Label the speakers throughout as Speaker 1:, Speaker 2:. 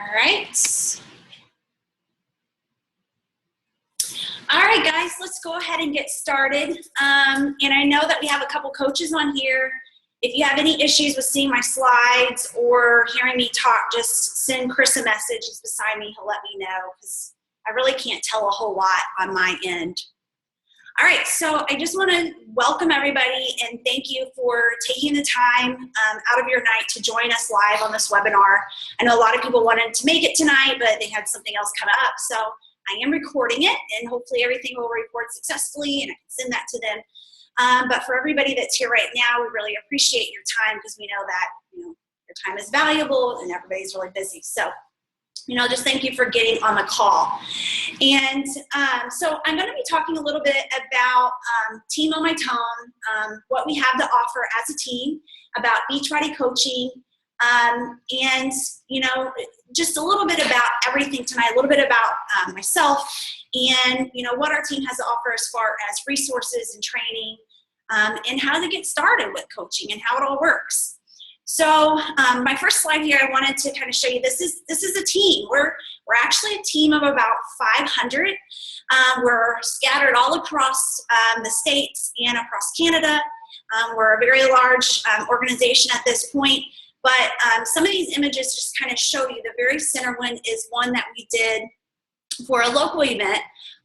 Speaker 1: All right. All right, guys, let's go ahead and get started. And I know that we have a couple coaches on here. If you have any issues with seeing my slides or hearing me talk, just send Chris a message. He's beside me. He'll let me know because I really can't tell a whole lot on my end. All right, so I just want to welcome everybody and thank you for taking the time out of your night to join us live on this webinar. I know a lot of people wanted to make it tonight, but they had something else come up. So I am recording it, and hopefully everything will record successfully, and I can send that to them. But for everybody that's here right now, we really appreciate your time because we know that your time is valuable and everybody's really busy. So just thank you for getting on the call. And so I'm going to be talking a little bit about Team On My Tone, what we have to offer as a team, about Beachbody coaching, and just a little bit about everything tonight, a little bit about myself and what our team has to offer as far as resources and training, and how to get started with coaching and how it all works. So my first slide here, I wanted to kind of show you, this is a team. We're actually a team of about 500. We're scattered all across the States and across Canada. We're a very large organization at this point, but some of these images just kind of show you. The very center one is one that we did for a local event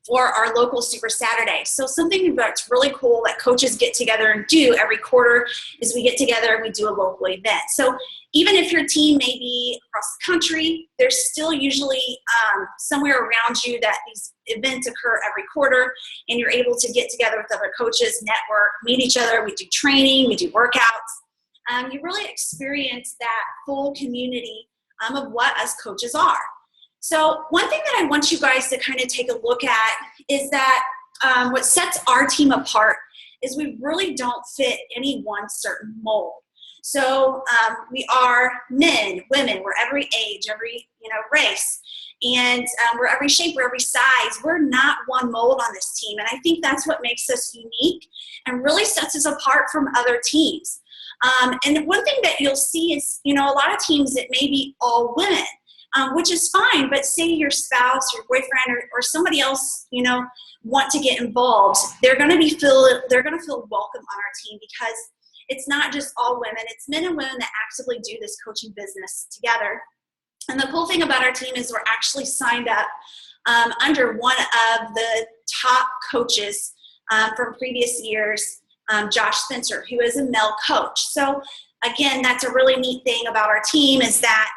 Speaker 1: for our local Super Saturday. So something that's really cool that coaches get together and do every quarter is we get together and we do a local event. So even if your team may be across the country, there's still usually somewhere around you that these events occur every quarter, and you're able to get together with other coaches, network, meet each other. We do training, we do workouts. You really experience that full community of what us coaches are. So one thing that I want you guys to kind of take a look at is that what sets our team apart is we really don't fit any one certain mold. So we are men, women, we're every age, every race, and we're every shape, we're every size. We're not one mold on this team, and I think that's what makes us unique and really sets us apart from other teams. And one thing that you'll see is, a lot of teams, it may be all women. Which is fine, but say your spouse, your boyfriend, or somebody else, want to get involved, they're going to feel welcome on our team because it's not just all women, it's men and women that actively do this coaching business together. And the cool thing about our team is we're actually signed up under one of the top coaches from previous years, Josh Spencer, who is a male coach. So again, that's a really neat thing about our team is that,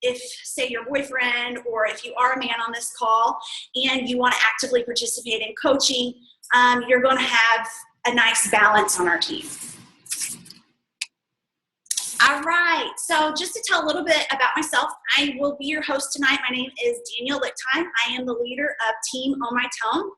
Speaker 1: if say your boyfriend or if you are a man on this call and you want to actively participate in coaching, you're going to have a nice balance on our team. All right, so just to tell a little bit about myself, I will be your host tonight. My name is Danielle Lickteig. I am the leader of Team On My Tone.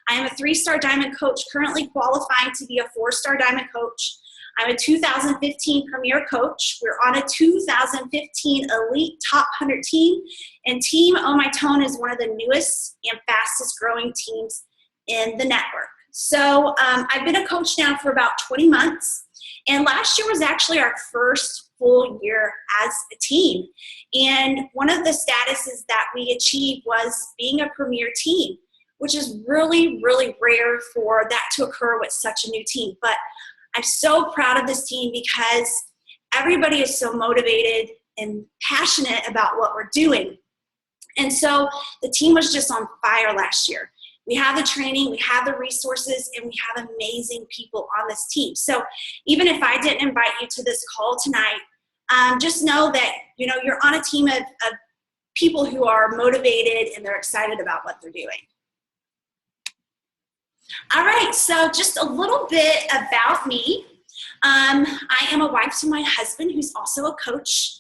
Speaker 1: I am a 3-star diamond coach, currently qualifying to be a 4-star diamond coach. I'm a 2015 Premier Coach. We're on a 2015 Elite Top 100 team, and Team On My Tone is one of the newest and fastest growing teams in the network. So I've been a coach now for about 20 months, and last year was actually our first full year as a team. And one of the statuses that we achieved was being a Premier team, which is really, really rare for that to occur with such a new team. But I'm so proud of this team because everybody is so motivated and passionate about what we're doing. And so the team was just on fire last year. We have the training, we have the resources, and we have amazing people on this team. So even if I didn't invite you to this call tonight, just know that you're on a team of people who are motivated and they're excited about what they're doing. All right, so just a little bit about me. I am a wife to my husband, who's also a coach,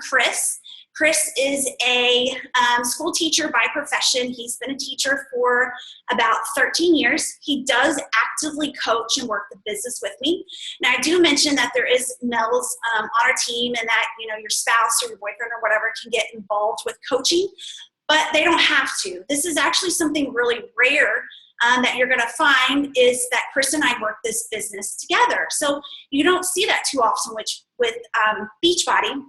Speaker 1: Chris. Chris is a school teacher by profession. He's been a teacher for about 13 years. He does actively coach and work the business with me. Now, I do mention that there is males on our team and that, your spouse or your boyfriend or whatever can get involved with coaching, but they don't have to. This is actually something really rare that you're going to find is that Chris and I work this business together. So you don't see that too often with Beachbody.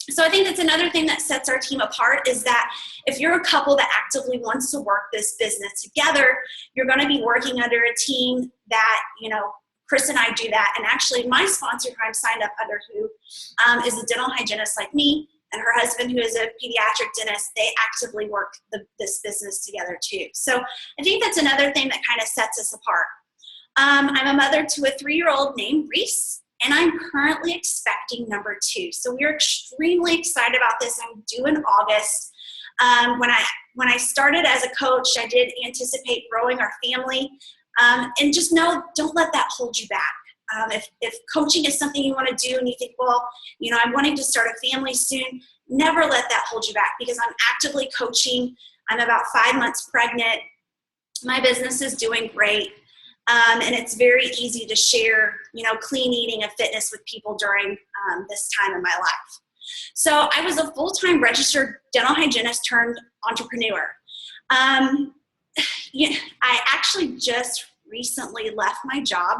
Speaker 1: So I think that's another thing that sets our team apart, is that if you're a couple that actively wants to work this business together, you're going to be working under a team that, Chris and I do that. And actually my sponsor who I'm signed up under, who is a dental hygienist like me, and her husband, who is a pediatric dentist, they actively work this business together too. So I think that's another thing that kind of sets us apart. I'm a mother to a 3-year-old named Reese, and I'm currently expecting number 2. So we're extremely excited about this. I'm due in August. When I started as a coach, I did anticipate growing our family. And just know, don't let that hold you back. If coaching is something you want to do and you think, well, I'm wanting to start a family soon, never let that hold you back, because I'm actively coaching. I'm about 5 months pregnant. My business is doing great. And it's very easy to share, clean eating and fitness with people during this time in my life. So I was a full-time registered dental hygienist turned entrepreneur. I actually just recently left my job.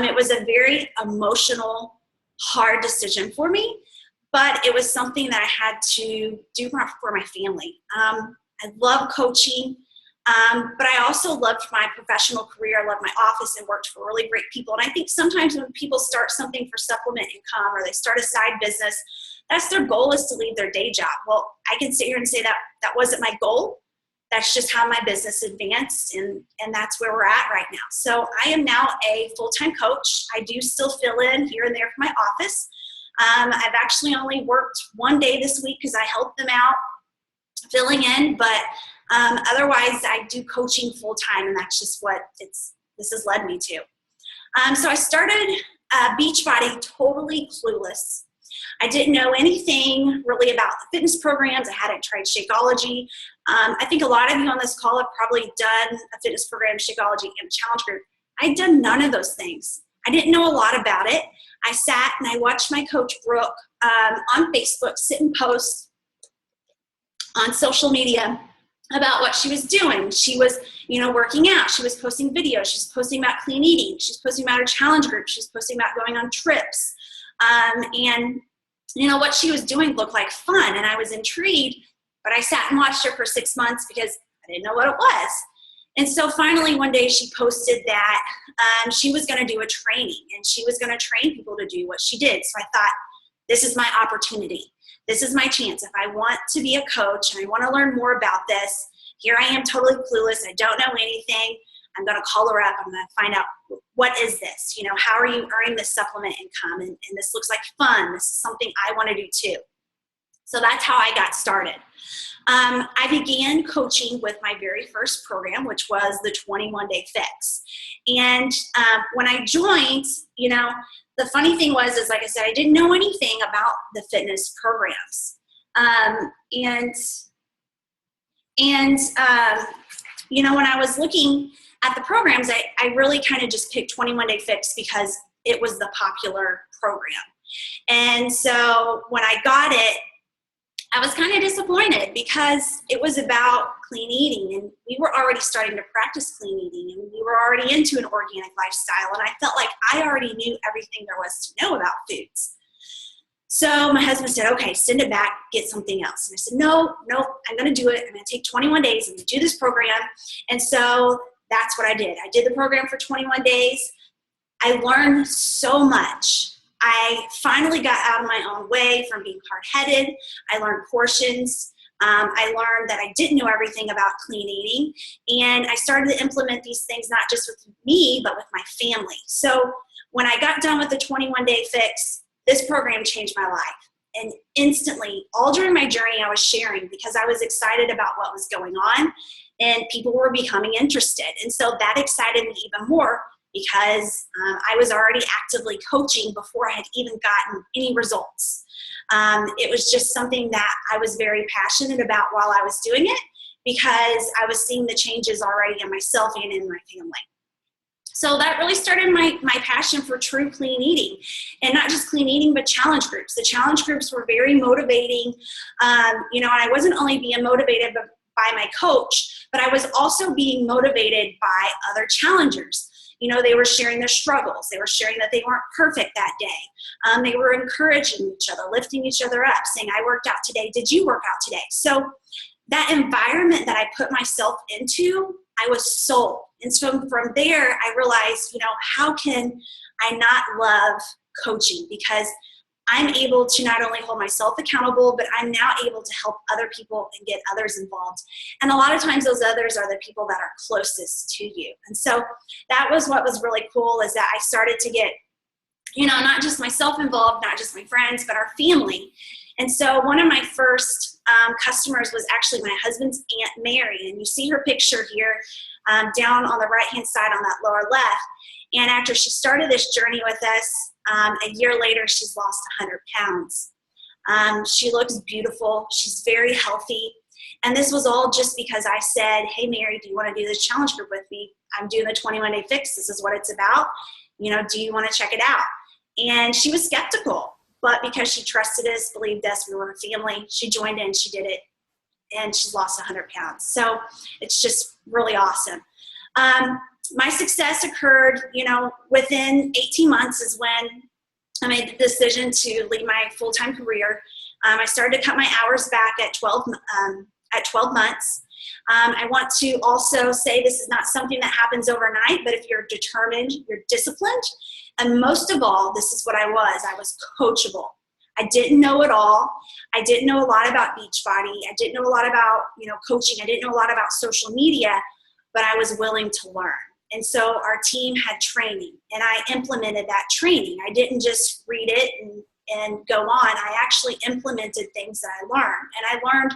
Speaker 1: It was a very emotional, hard decision for me, but it was something that I had to do for my family. I love coaching. But I also loved my professional career. I loved my office and worked for really great people. And I think sometimes when people start something for supplement income, or they start a side business, that's their goal, is to leave their day job. Well, I can sit here and say that wasn't my goal. That's just how my business advanced, and that's where we're at right now. So I am now a full-time coach. I do still fill in here and there for my office. I've actually only worked 1 day this week because I helped them out filling in, but otherwise I do coaching full time, and that's just what this has led me to. So I started Beachbody totally clueless. I didn't know anything really about the fitness programs. I hadn't tried Shakeology. I think a lot of you on this call have probably done a fitness program, Shakeology, and challenge group. I'd done none of those things. I didn't know a lot about it. I sat and I watched my coach, Brooke, on Facebook sit and post on social media about what she was doing. She was, working out. She was posting videos. She's posting about clean eating. She's posting about her challenge group. She's posting about going on trips. And what she was doing looked like fun, and I was intrigued, but I sat and watched her for 6 months because I didn't know what it was. And so finally one day she posted that she was going to do a training, and she was going to train people to do what she did. So I thought, this is my opportunity. This is my chance. If I want to be a coach and I want to learn more about this, here I am totally clueless. I don't know anything. I'm going to call her up. I'm going to find out, what is this? How are you earning this supplement income? And this looks like fun. This is something I want to do too. So that's how I got started. I began coaching with my very first program, which was the 21-day fix. And when I joined, the funny thing was, like I said, I didn't know anything about the fitness programs. When I was looking at the programs, I really kind of just picked 21-day fix because it was the popular program. And so when I got it, I was kind of disappointed because it was about clean eating, and we were already starting to practice clean eating, and we were already into an organic lifestyle, and I felt like I already knew everything there was to know about foods. So my husband said, okay, send it back, get something else. And I said, no, I'm going to do it. I'm going to take 21 days. I'm going to do this program. And so that's what I did. I did the program for 21 days. I learned so much. I finally got out of my own way from being hard-headed. I learned portions. I learned that I didn't know everything about clean eating. And I started to implement these things, not just with me, but with my family. So when I got done with the 21-day fix, this program changed my life. And instantly, all during my journey, I was sharing because I was excited about what was going on, and people were becoming interested. And so that excited me even more because I was already actively coaching before I had even gotten any results. It was just something that I was very passionate about while I was doing it because I was seeing the changes already in myself and in my family. So that really started my passion for true clean eating, and not just clean eating, but challenge groups. The challenge groups were very motivating, and I wasn't only being motivated by my coach, but I was also being motivated by other challengers. They were sharing their struggles. They were sharing that they weren't perfect that day. They were encouraging each other, lifting each other up, saying, I worked out today. Did you work out today? So that environment that I put myself into, I was sold. And so from there, I realized, how can I not love coaching? Because I'm able to not only hold myself accountable, but I'm now able to help other people and get others involved. And a lot of times those others are the people that are closest to you. And so that was what was really cool, is that I started to get, not just myself involved, not just my friends, but our family. And so one of my first customers was actually my husband's Aunt Mary. And you see her picture here down on the right-hand side on that lower left. And after she started this journey with us, a year later, she's lost 100 pounds. She looks beautiful. She's very healthy. And this was all just because I said, hey, Mary, do you want to do this challenge group with me? I'm doing the 21-day fix. This is what it's about. Do you want to check it out? And she was skeptical. But because she trusted us, believed us, we were a family, she joined in, she did it, and she's lost 100 pounds. So it's just really awesome. My success occurred, within 18 months is when I made the decision to leave my full-time career. I started to cut my hours back at 12 months. I want to also say this is not something that happens overnight, but if you're determined, you're disciplined. And most of all, this is what I was coachable. I didn't know it all. I didn't know a lot about Beachbody. I didn't know a lot about, coaching. I didn't know a lot about social media, but I was willing to learn. And so our team had training, and I implemented that training. I didn't just read it and go on. I actually implemented things that I learned. And I learned,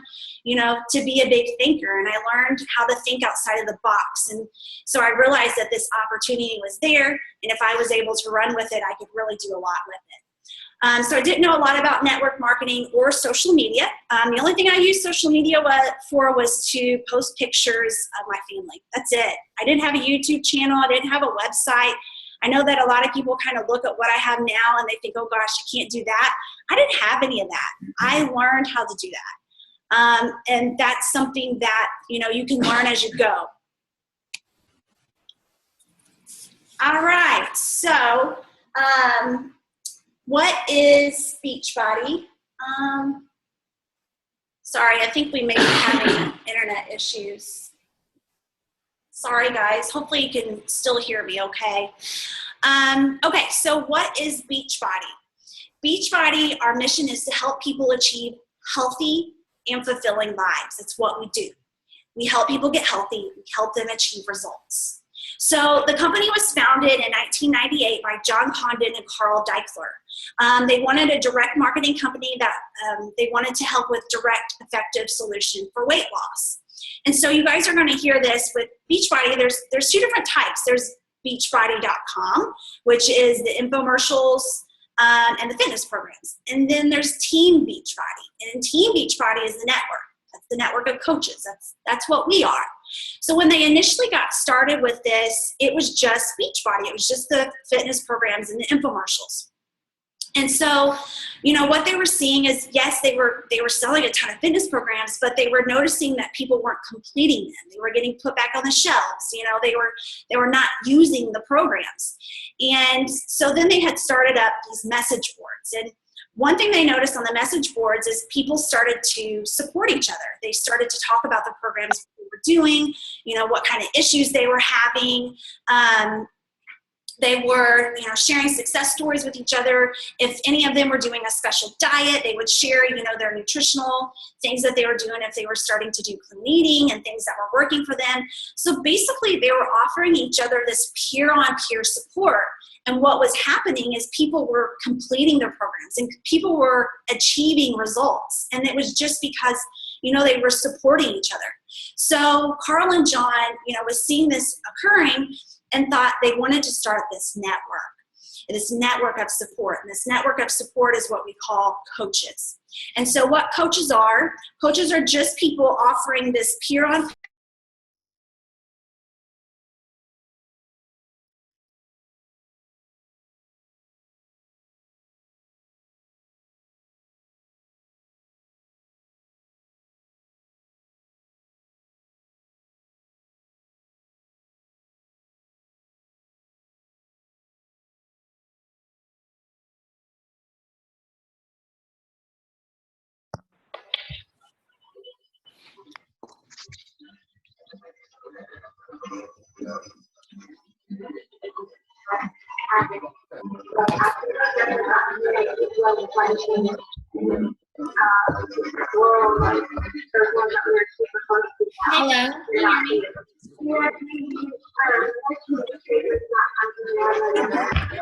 Speaker 1: to be a big thinker, and I learned how to think outside of the box. And so I realized that this opportunity was there, and if I was able to run with it, I could really do a lot with it. So I didn't know a lot about network marketing or social media. The only thing I used social media for was to post pictures of my family. That's it. I didn't have a YouTube channel. I didn't have a website. I know that a lot of people kind of look at what I have now and they think, oh gosh, I can't do that. I didn't have any of that. I learned how to do that. And that's something that, you can learn as you go. All right, so what is Beachbody? Sorry, I think we may be having internet issues. Sorry, guys. Hopefully you can still hear me okay. Okay, so what is Beachbody? Beachbody, our mission is to help people achieve healthy and fulfilling lives. It's what we do. We help people get healthy. We help them achieve results. So the company was founded in 1998 by John Condon and Carl Deichler. They wanted a direct marketing company that they wanted to help with direct, effective solution for weight loss. And so you guys are going to hear this with Beachbody. There's two different types. There's beachbody.com, which is the infomercials and the fitness programs. And then there's Team Beachbody. And Team Beachbody is the network. That's the network of coaches. That's what we are. So when they initially got started with this, it was just Beachbody. It was just the fitness programs and the infomercials. And so, what they were seeing is, yes, they were selling a ton of fitness programs, but they were noticing that people weren't completing them. They were getting put back on the shelves. They were not using the programs. And so then they had started up these message boards. And one thing they noticed on the message boards is people started to support each other. They started to talk about the programs they were doing, what kind of issues they were having. They were, sharing success stories with each other. If any of them were doing a special diet, they would share, their nutritional things that they were doing, if they were starting to do clean eating and things that were working for them. So basically, they were offering each other this peer-on-peer support. And what was happening is people were completing their programs and people were achieving results. And it was just because, they were supporting each other. So Carl and John, was seeing this occurring and thought they wanted to start this network of support. And this network of support is what we call coaches. And so what coaches are just people offering this peer-on-peer
Speaker 2: Hello.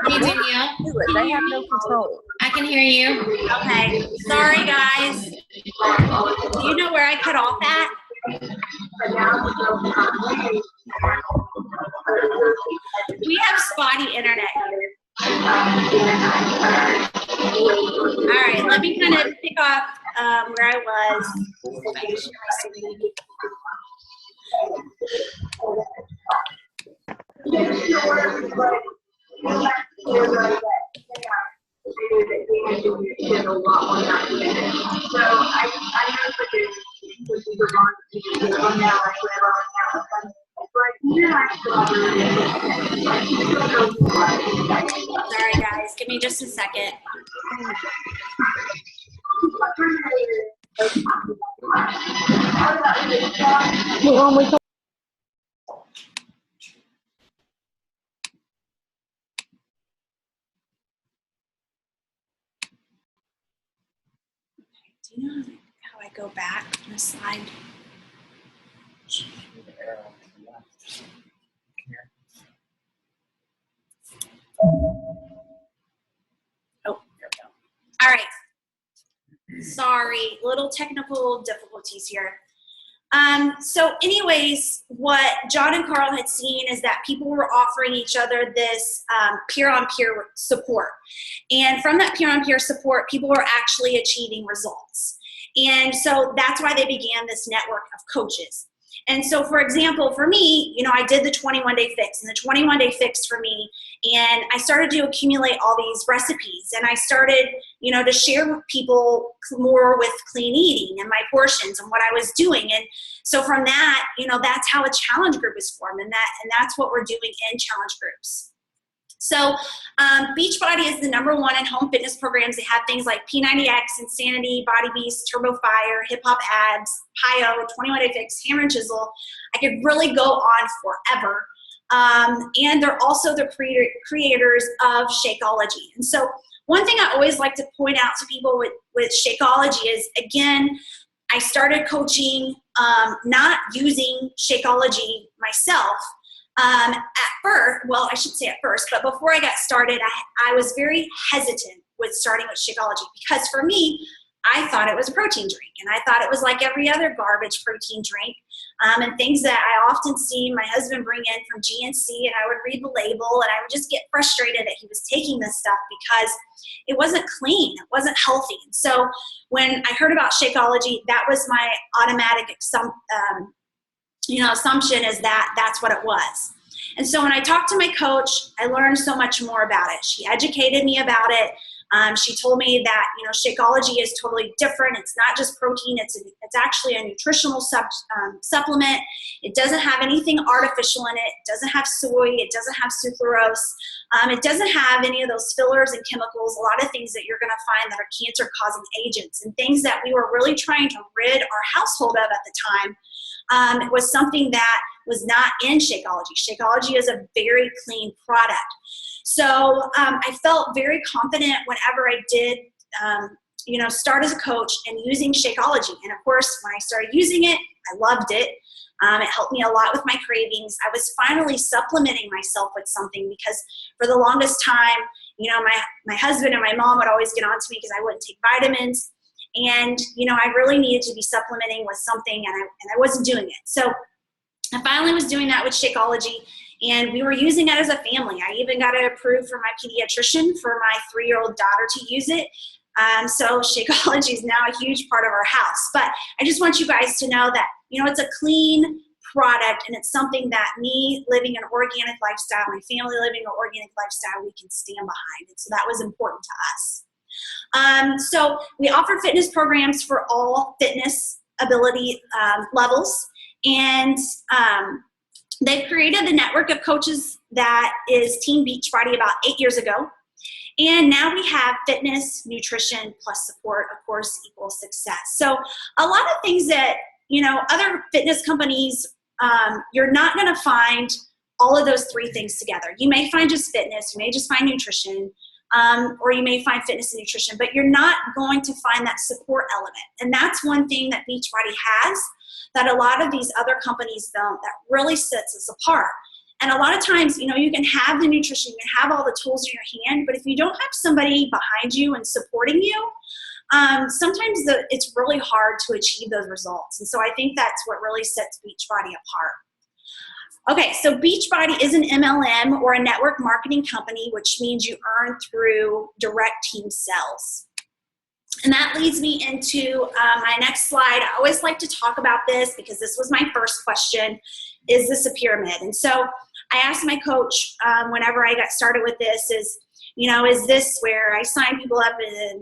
Speaker 2: Hey, Danielle.
Speaker 3: They have no control.
Speaker 2: I can hear you.
Speaker 1: Okay. Sorry, guys. Do you know where I cut off at? We have spotty internet. All right, let me kind of pick off where I was. Sorry, guys. Give me just a second. Do you know how I go back on a slide? Oh, there we go. All right. Sorry, little technical difficulties here. So anyways, what John and Carl had seen is that people were offering each other this peer-on-peer support. And from that peer-on-peer support, people were actually achieving results. And so that's why they began this network of coaches. And so, for example, for me, you know, I did the 21-day fix, and the 21-day fix for me, and I started to accumulate all these recipes, and I started, you know, to share with people more with clean eating and my portions and what I was doing. And so from that, you know, that's how a challenge group is formed, and that's what we're doing in challenge groups. So Beachbody is the #1 in-home fitness programs. They have things like P90X, Insanity, Body Beast, Turbo Fire, Hip Hop Abs, PIO, 21-Day Fix, Hammer and Chisel. I could really go on forever. And they're also the creators of Shakeology. And so one thing I always like to point out to people with Shakeology is, again, I started coaching not using Shakeology myself. At first, well, I should say at first, but before I got started, I was very hesitant with starting with Shakeology because for me, I thought it was a protein drink, and I thought it was like every other garbage protein drink, and things that I often see my husband bring in from GNC, and I would read the label, and I would just get frustrated that he was taking this stuff because it wasn't clean, it wasn't healthy. And so when I heard about Shakeology, that was my automatic assumption is that that's what it was. And so when I talked to my coach, I learned so much more about it. She educated me about it. She told me that, you know, Shakeology is totally different. It's not just protein. It's actually a nutritional supplement. It doesn't have anything artificial in it. It doesn't have soy. It doesn't have sucralose. It doesn't have any of those fillers and chemicals, a lot of things that you're going to find that are cancer-causing agents and things that we were really trying to rid our household of at the time. It was something that was not in Shakeology. Shakeology is a very clean product. So I felt very confident whenever I did, start as a coach and using Shakeology. And of course, when I started using it, I loved it. It helped me a lot with my cravings. I was finally supplementing myself with something because for the longest time, you know, my husband and my mom would always get on to me because I wouldn't take vitamins. And, you know, I really needed to be supplementing with something, and I wasn't doing it. So I finally was doing that with Shakeology, and we were using it as a family. I even got it approved for my pediatrician for my 3-year-old daughter to use it. So Shakeology is now a huge part of our house. But I just want you guys to know that, you know, it's a clean product, and it's something that me living an organic lifestyle, my family living an organic lifestyle, we can stand behind. And so that was important to us. So we offer fitness programs for all fitness ability levels, and they've created the network of coaches that is Team Beachbody about 8 years ago. And now we have fitness, nutrition, plus support, of course, equals success. So a lot of things that, you know, other fitness companies you're not going to find all of those three things together. You may find just fitness, you may just find nutrition, or you may find fitness and nutrition, but you're not going to find that support element. And that's one thing that Beachbody has that a lot of these other companies don't, that really sets us apart. And a lot of times, you can have the nutrition, you can have all the tools in your hand, but if you don't have somebody behind you and supporting you, sometimes it's really hard to achieve those results. And so I think that's what really sets Beachbody apart. Okay, so Beachbody is an MLM, or a network marketing company, which means you earn through direct team sales. And that leads me into my next slide. I always like to talk about this because this was my first question. Is this a pyramid? And so I asked my coach whenever I got started with this is this where I sign people up and,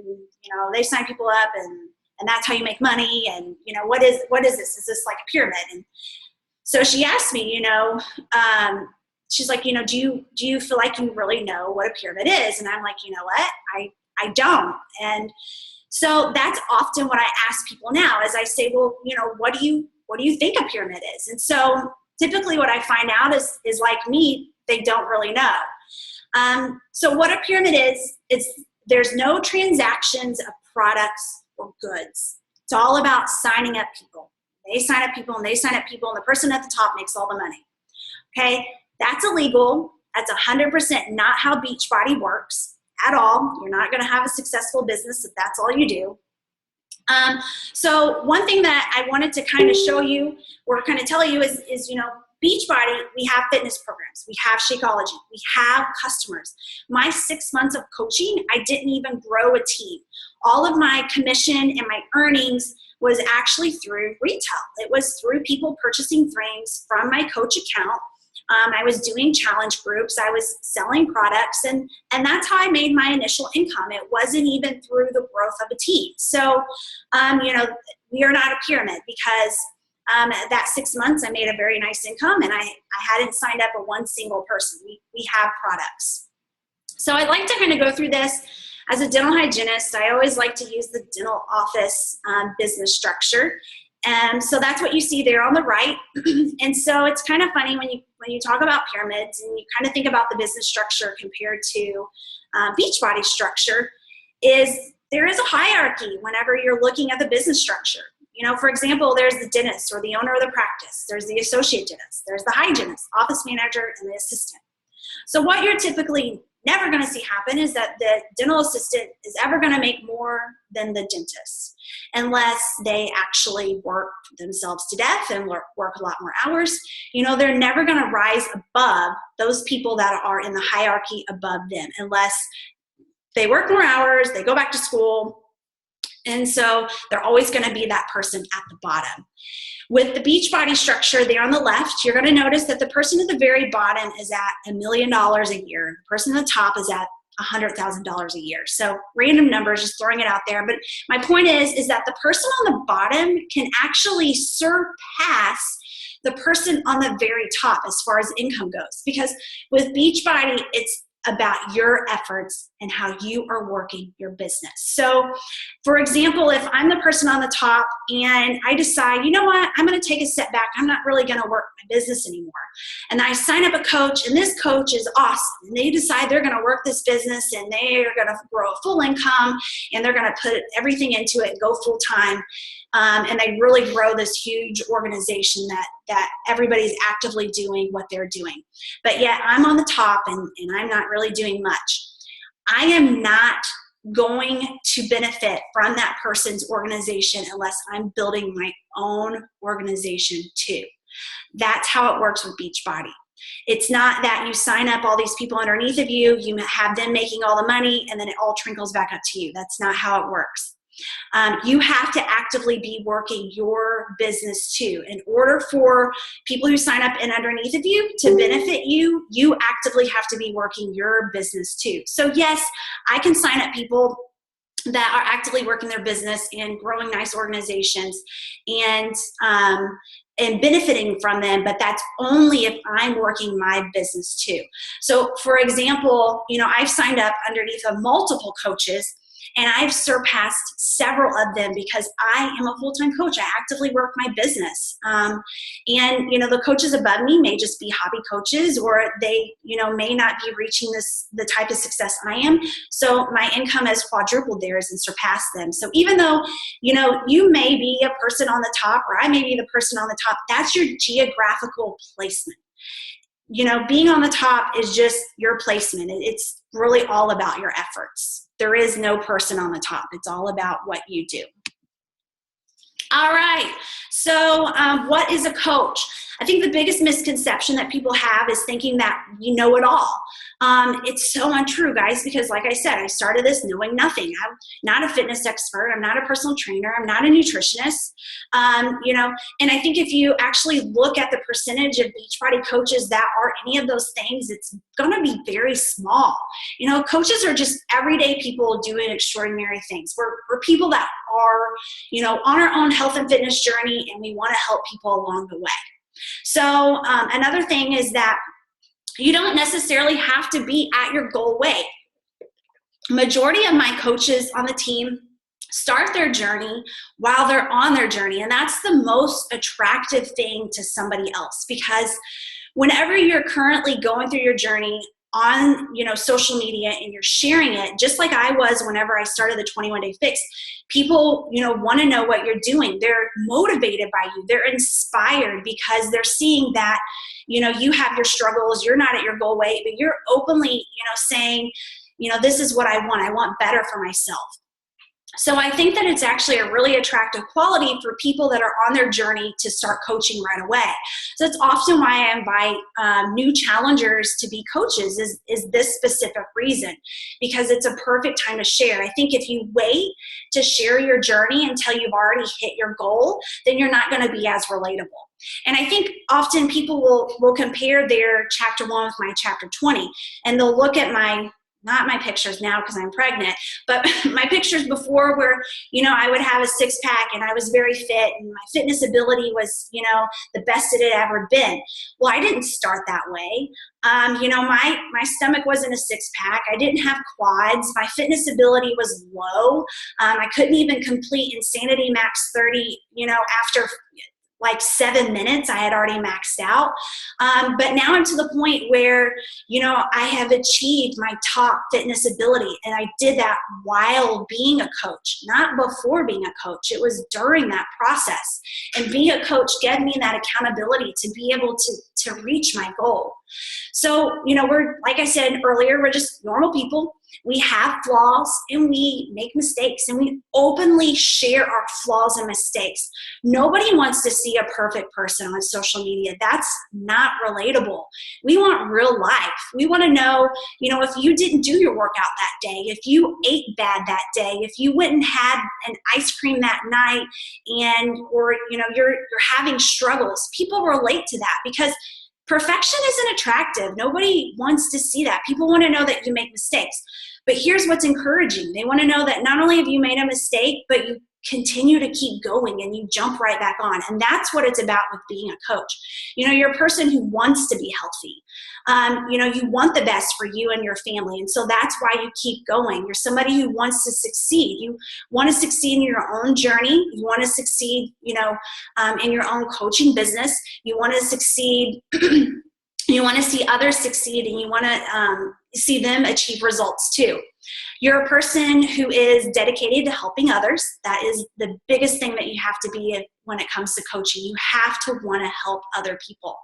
Speaker 1: they sign people up and that's how you make money? And, what is this? Is this like a pyramid? And so she asked me, she's like, do you feel like you really know what a pyramid is? And I'm like, you know what? I don't. And so that's often what I ask people now is I say, well, what do you think a pyramid is? And so typically what I find out is like me, they don't really know. So what a pyramid is there's no transactions of products or goods. It's all about signing up people. They sign up people and they sign up people, and the person at the top makes all the money. Okay, that's illegal. That's 100% not how Beachbody works at all. You're not going to have a successful business if that's all you do. So one thing that I wanted to kind of show you or kind of tell you is Beachbody, we have fitness programs, we have Shakeology, we have customers. My 6 months of coaching, I didn't even grow a team. All of my commission and my earnings was actually through retail. It was through people purchasing frames from my coach account. I was doing challenge groups. I was selling products, and that's how I made my initial income. It wasn't even through the growth of a team. So, we are not a pyramid because that 6 months I made a very nice income, and I hadn't signed up a one single person. We have products. So I'd like to kind of go through this. As a dental hygienist, I always like to use the dental office business structure. And so that's what you see there on the right. And so it's kind of funny when you talk about pyramids and you kind of think about the business structure compared to Beachbody structure, is there is a hierarchy whenever you're looking at the business structure. For example, there's the dentist or the owner of the practice. There's the associate dentist. There's the hygienist, office manager, and the assistant. So what you're typically never going to see happen is that the dental assistant is ever going to make more than the dentist unless they actually work themselves to death and work a lot more hours. They're never going to rise above those people that are in the hierarchy above them unless they work more hours, they go back to school. And so they're always going to be that person at the bottom. With the Beachbody structure there on the left, you're going to notice that the person at the very bottom is at $1 million a year. The person at the top is at $100,000 a year. So random numbers, just throwing it out there. But my point is that the person on the bottom can actually surpass the person on the very top as far as income goes. Because with Beachbody, it's about your efforts and how you are working your business. So, for example, if I'm the person on the top and I decide, you know what, I'm going to take a step back. I'm not really going to work my business anymore. And I sign up a coach, and this coach is awesome. And they decide they're going to work this business and they are going to grow a full income and they're going to put everything into it and go full time. And they really grow this huge organization that everybody's actively doing what they're doing. But yet I'm on the top and I'm not really doing much. I am not going to benefit from that person's organization unless I'm building my own organization too. That's how it works with Beachbody. It's not that you sign up all these people underneath of you, you have them making all the money, and then it all trickles back up to you. That's not how it works. You have to actively be working your business too. In order for people who sign up and underneath of you to benefit you, you actively have to be working your business too. So yes, I can sign up people that are actively working their business and growing nice organizations and benefiting from them, but that's only if I'm working my business too. So for example, I've signed up underneath of multiple coaches. And I've surpassed several of them because I am a full-time coach. I actively work my business. And, the coaches above me may just be hobby coaches, or they, may not be reaching the type of success I am. So my income has quadrupled theirs and surpassed them. So even though, you may be a person on the top, or I may be the person on the top, that's your geographical placement. Being on the top is just your placement. It's really all about your efforts. There is no person on the top. It's all about what you do. All right. So what is a coach? I think the biggest misconception that people have is thinking that you know it all. It's so untrue, guys, because like I said, I started this knowing nothing. I'm not a fitness expert. I'm not a personal trainer. I'm not a nutritionist. And I think if you actually look at the percentage of Beachbody coaches that are any of those things, it's going to be very small. Coaches are just everyday people doing extraordinary things. We're people that are, on our own health and fitness journey, and we want to help people along the way. So another thing is that you don't necessarily have to be at your goal weight. Majority of my coaches on the team start their journey while they're on their journey, and that's the most attractive thing to somebody else, because whenever you're currently going through your journey on social media and you're sharing it, just like I was whenever I started the 21-day fix, people want to know what you're doing. They're motivated by you. They're inspired because they're seeing that you have your struggles, you're not at your goal weight, but you're openly saying this is what I want better for myself. So I think that it's actually a really attractive quality for people that are on their journey to start coaching right away. So that's often why I invite new challengers to be coaches is this specific reason, because it's a perfect time to share. I think if you wait to share your journey until you've already hit your goal, then you're not going to be as relatable. And I think often people will compare their chapter 1 with my chapter 20, and they'll look at not my pictures now because I'm pregnant, but my pictures before where, I would have a 6-pack and I was very fit and my fitness ability was, the best it had ever been. Well, I didn't start that way. My stomach wasn't a 6-pack. I didn't have quads. My fitness ability was low. I couldn't even complete Insanity Max 30, after like 7 minutes. I had already maxed out. But now I'm to the point where, I have achieved my top fitness ability. And I did that while being a coach, not before being a coach. It was during that process. And being a coach gave me that accountability to be able to reach my goal. So, we're, like I said earlier, we're just normal people. We have flaws and we make mistakes, and we openly share our flaws and mistakes. Nobody wants to see a perfect person on social media. That's not relatable. We want real life. We want to know, if you didn't do your workout that day, if you ate bad that day, if you went and had an ice cream that night or you're having struggles. People relate to that because perfection isn't attractive. Nobody wants to see that. People want to know that you make mistakes. But here's what's encouraging. They want to know that not only have you made a mistake, but you continue to keep going and you jump right back on. And that's what it's about with being a coach. You're a person who wants to be healthy. You want the best for you and your family. And so that's why you keep going. You're somebody who wants to succeed. You want to succeed in your own journey. You want to succeed, in your own coaching business. You want to succeed. You want to see others succeed, and you want to see them achieve results too. You're a person who is dedicated to helping others. That is the biggest thing that you have to be when it comes to coaching. You have to want to help other people.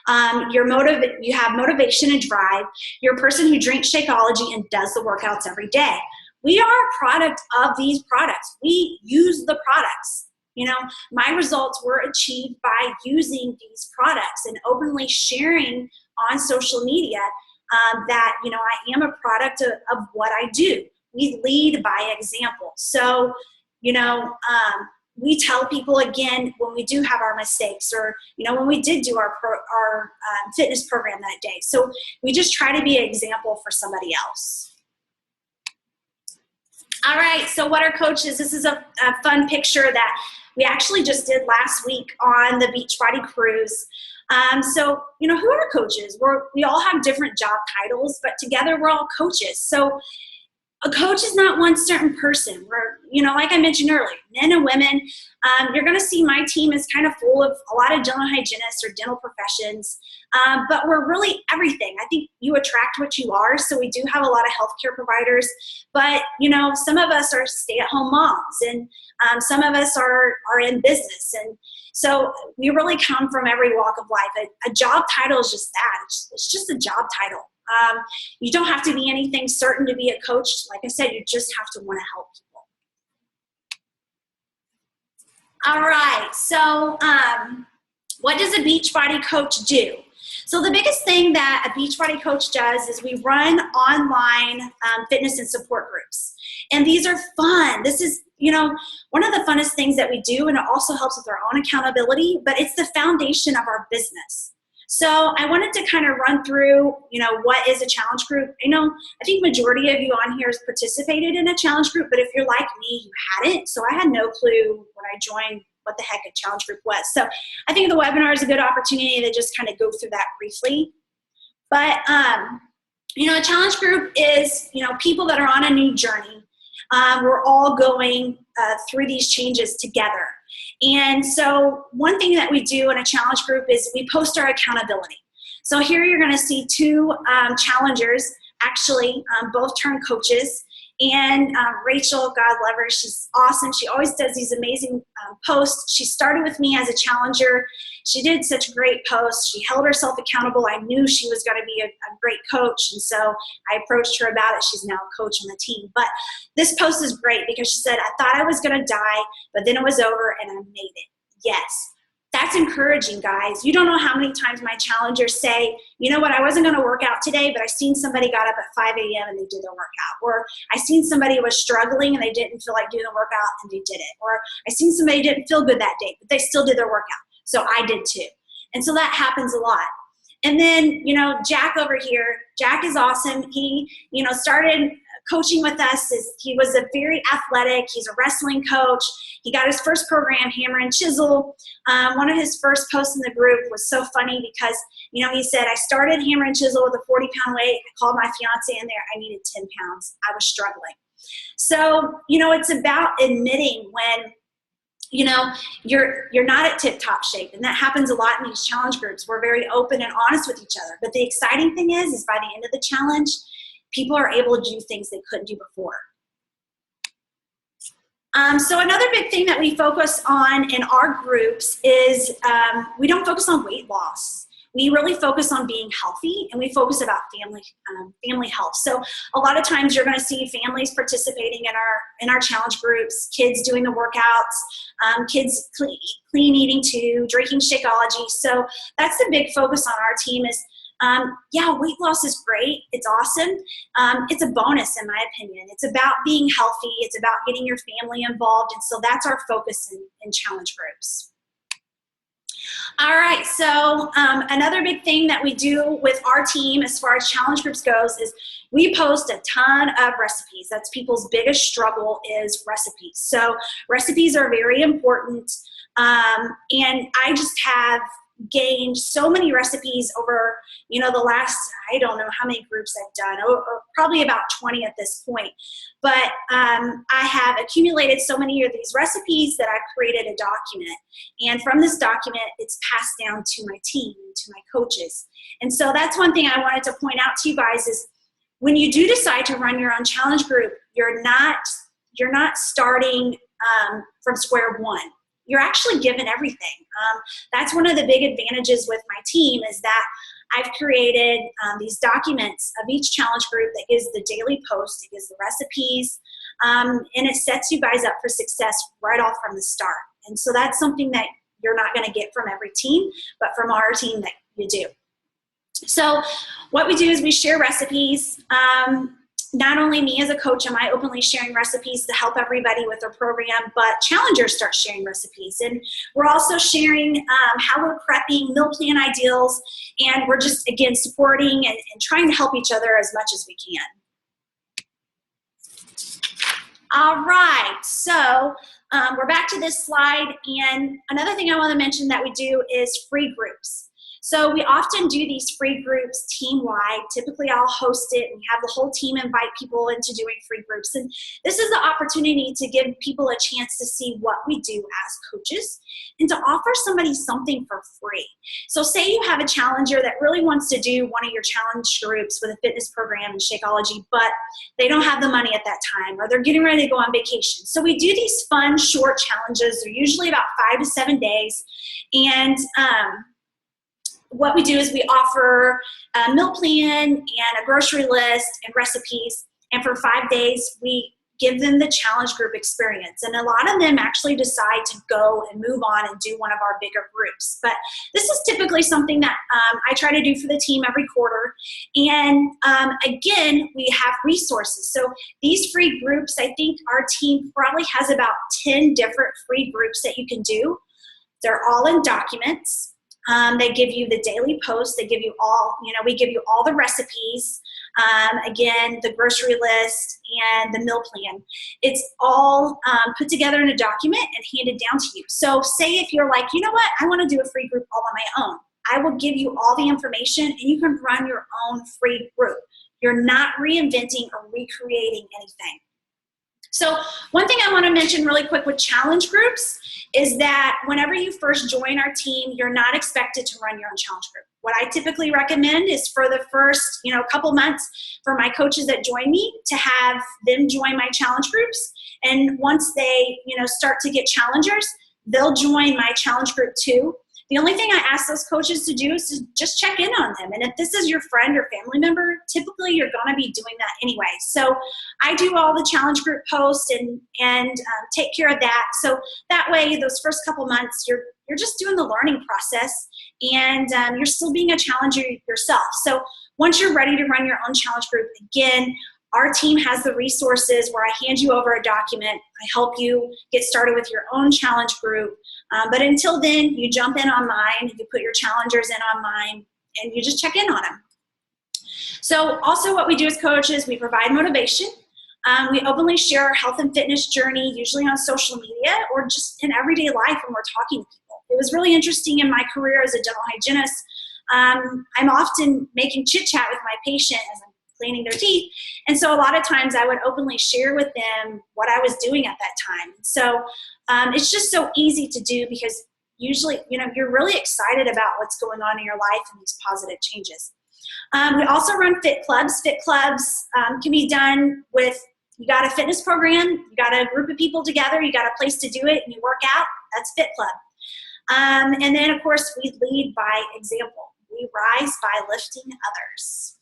Speaker 1: You have motivation and drive. You're a person who drinks Shakeology and does the workouts every day. We are a product of these products. We use the products. My results were achieved by using these products and openly sharing on social media that, I am a product of what I do. We lead by example. So, we tell people again when we do have our mistakes or, when we did do our fitness program that day. So we just try to be an example for somebody else. All right, so what are coaches? This is a fun picture that we actually just did last week on the Beachbody cruise. So, who are coaches? We all have different job titles, but together we're all coaches. So a coach is not one certain person. We're, like I mentioned earlier, men and women. You're going to see my team is kind of full of a lot of dental hygienists or dental professions, but we're really everything. I think you attract what you are, so we do have a lot of healthcare providers, but, some of us are stay-at-home moms, and some of us are in business, and so we really come from every walk of life. A job title is just that. It's just a job title. You don't have to be anything certain to be a coach. Like I said, you just have to want to help people. All right, so what does a Beachbody coach do? So the biggest thing that a Beachbody coach does is we run online fitness and support groups. And these are fun. This is, one of the funnest things that we do, and it also helps with our own accountability, but it's the foundation of our business. So I wanted to kind of run through, what is a challenge group? I think majority of you on here has participated in a challenge group, but if you're like me, you hadn't. So I had no clue when I joined what the heck a challenge group was. So I think the webinar is a good opportunity to just kind of go through that briefly. But, a challenge group is, people that are on a new journey. We're all going through these changes together. And so one thing that we do in a challenge group is we post our accountability. So here you're going to see two challengers, actually both turned coaches. And Rachel, God love her, she's awesome. She always does these amazing posts. She started with me as a challenger. She did such great posts. She held herself accountable. I knew she was going to be a great coach, and so I approached her about it. She's now a coach on the team. But this post is great because she said, I thought I was going to die, but then it was over and I made it. Yes. That's encouraging, guys. You don't know how many times my challengers say, you know what, I wasn't going to work out today, but I seen somebody got up at 5 a.m. and they did their workout. Or I seen somebody was struggling and they didn't feel like doing the workout and they did it. Or I seen somebody didn't feel good that day, but they still did their workout. So I did too. And so that happens a lot. And then, Jack over here, Jack is awesome. He, started coaching with us. He was a very athletic. He's a wrestling coach. He got his first program, Hammer and Chisel. One of his first posts in the group was so funny because, he said, I started Hammer and Chisel with a 40-pound weight. I called my fiance in there. I needed 10 pounds. I was struggling. So, it's about admitting when, you're not at tip-top shape. And that happens a lot in these challenge groups. We're very open and honest with each other. But the exciting thing is by the end of the challenge, people are able to do things they couldn't do before. So another big thing that we focus on in our groups is we don't focus on weight loss. We really focus on being healthy, and we focus about family health. So a lot of times you're going to see families participating in our challenge groups, kids doing the workouts, kids clean eating too, drinking Shakeology. So that's the big focus on our team is, weight loss is great. It's awesome. It's a bonus in my opinion. It's about being healthy. It's about getting your family involved. And so that's our focus in challenge groups. All right, so another big thing that we do with our team as far as challenge groups goes is we post a ton of recipes. That's people's biggest struggle is recipes. So recipes are very important, and I just have gained so many recipes over, the last, I don't know how many groups I've done, probably about 20 at this point. But I have accumulated so many of these recipes that I've created a document. And from this document, it's passed down to my team, to my coaches. And so that's one thing I wanted to point out to you guys is when you do decide to run your own challenge group, you're not starting from square one. You're actually given everything. That's one of the big advantages with my team is that I've created these documents of each challenge group that gives the daily post, it gives the recipes, and it sets you guys up for success right off from the start. And so that's something that you're not going to get from every team, but from our team that you do. So what we do is we share recipes. Not only me as a coach am I openly sharing recipes to help everybody with their program, but challengers start sharing recipes. And we're also sharing how we're prepping, meal plan ideals, and we're just, again, supporting and trying to help each other as much as we can. All right, so we're back to this slide. And another thing I want to mention that we do is free groups. So we often do these free groups team-wide. Typically I'll host it and have the whole team invite people into doing free groups. And this is the opportunity to give people a chance to see what we do as coaches and to offer somebody something for free. So say you have a challenger that really wants to do one of your challenge groups with a fitness program in Shakeology, but they don't have the money at that time, or they're getting ready to go on vacation. So we do these fun, short challenges. They're usually about 5 to 7 days. And what we do is we offer a meal plan and a grocery list and recipes. And for 5 days, we give them the challenge group experience. And a lot of them actually decide to go and move on and do one of our bigger groups. But this is typically something that I try to do for the team every quarter. And again, we have resources. So these free groups, I think our team probably has about 10 different free groups that you can do. They're all in documents. They give you the daily posts. They give you all, we give you all the recipes. Again, the grocery list and the meal plan. It's all put together in a document and handed down to you. So say if you're like, you know what, I want to do a free group all on my own. I will give you all the information and you can run your own free group. You're not reinventing or recreating anything. So one thing I want to mention really quick with challenge groups is that whenever you first join our team, you're not expected to run your own challenge group. What I typically recommend is for the first, couple months for my coaches that join me to have them join my challenge groups. And once they, start to get challengers, they'll join my challenge group too. The only thing I ask those coaches to do is to just check in on them. And if this is your friend or family member, typically you're going to be doing that anyway. So I do all the challenge group posts and take care of that. So that way, those first couple months, you're just doing the learning process and you're still being a challenger yourself. So once you're ready to run your own challenge group, again, our team has the resources where I hand you over a document. I help you get started with your own challenge group. But until then, you jump in on mine, you put your challengers in on mine, and you just check in on them. So also what we do as coaches, we provide motivation. We openly share our health and fitness journey, usually on social media or just in everyday life when we're talking to people. It was really interesting in my career as a dental hygienist. I'm often making chit chat with my patient as I'm cleaning their teeth. And so a lot of times I would openly share with them what I was doing at that time. So it's just so easy to do because usually, you're really excited about what's going on in your life and these positive changes. We also run fit clubs. Fit clubs can be done with, you got a fitness program, you got a group of people together, you got a place to do it, and you work out, that's fit club. And then, of course, we lead by example. We rise by lifting others.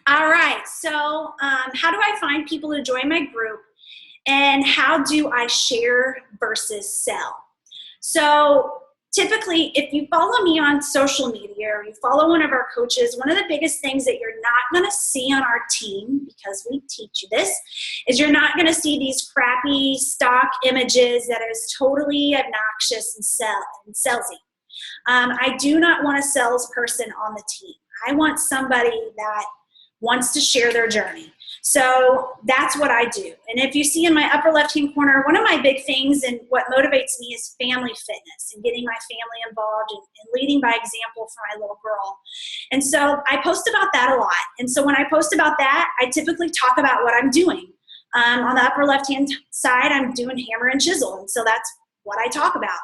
Speaker 1: All right, so how do I find people to join my group and how do I share versus sell? So typically, if you follow me on social media or you follow one of our coaches, one of the biggest things that you're not going to see on our team, because we teach you this, is you're not going to see these crappy stock images that is totally obnoxious and salesy. I do not want a salesperson on the team. I want somebody that wants to share their journey. So that's what I do. And if you see in my upper left-hand corner, one of my big things and what motivates me is family fitness and getting my family involved and leading by example for my little girl. And so I post about that a lot. And so when I post about that, I typically talk about what I'm doing. On the upper left-hand side, I'm doing hammer and chisel. And so that's what I talk about.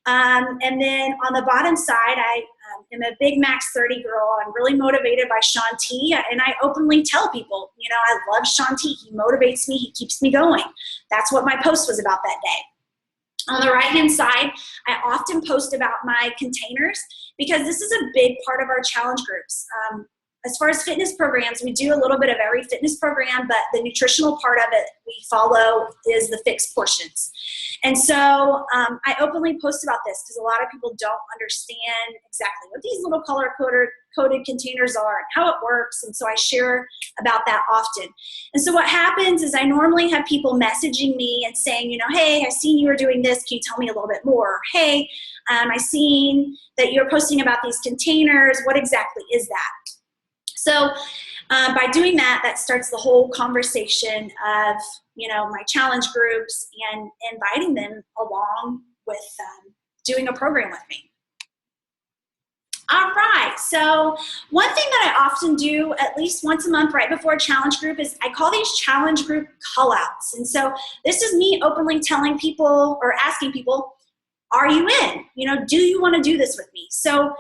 Speaker 1: And then on the bottom side, I am a big Max 30 girl. I'm really motivated by Shaun T. And I openly tell people, I love Shaun T. He motivates me. He keeps me going. That's what my post was about that day. On the right-hand side, I often post about my containers because this is a big part of our challenge groups. As far as fitness programs, we do a little bit of every fitness program, but the nutritional part of it we follow is the fixed portions. And so I openly post about this because a lot of people don't understand exactly what these little color-coded containers are and how it works. And so I share about that often. And so what happens is I normally have people messaging me and saying, hey, I seen you were doing this. Can you tell me a little bit more? Or, hey, I seen that you're posting about these containers. What exactly is that? So by doing that, that starts the whole conversation of, my challenge groups and inviting them along with doing a program with me. All right, so one thing that I often do at least once a month right before a challenge group is I call these challenge group call-outs. And so this is me openly telling people or asking people, are you in? Do you want to do this with me? So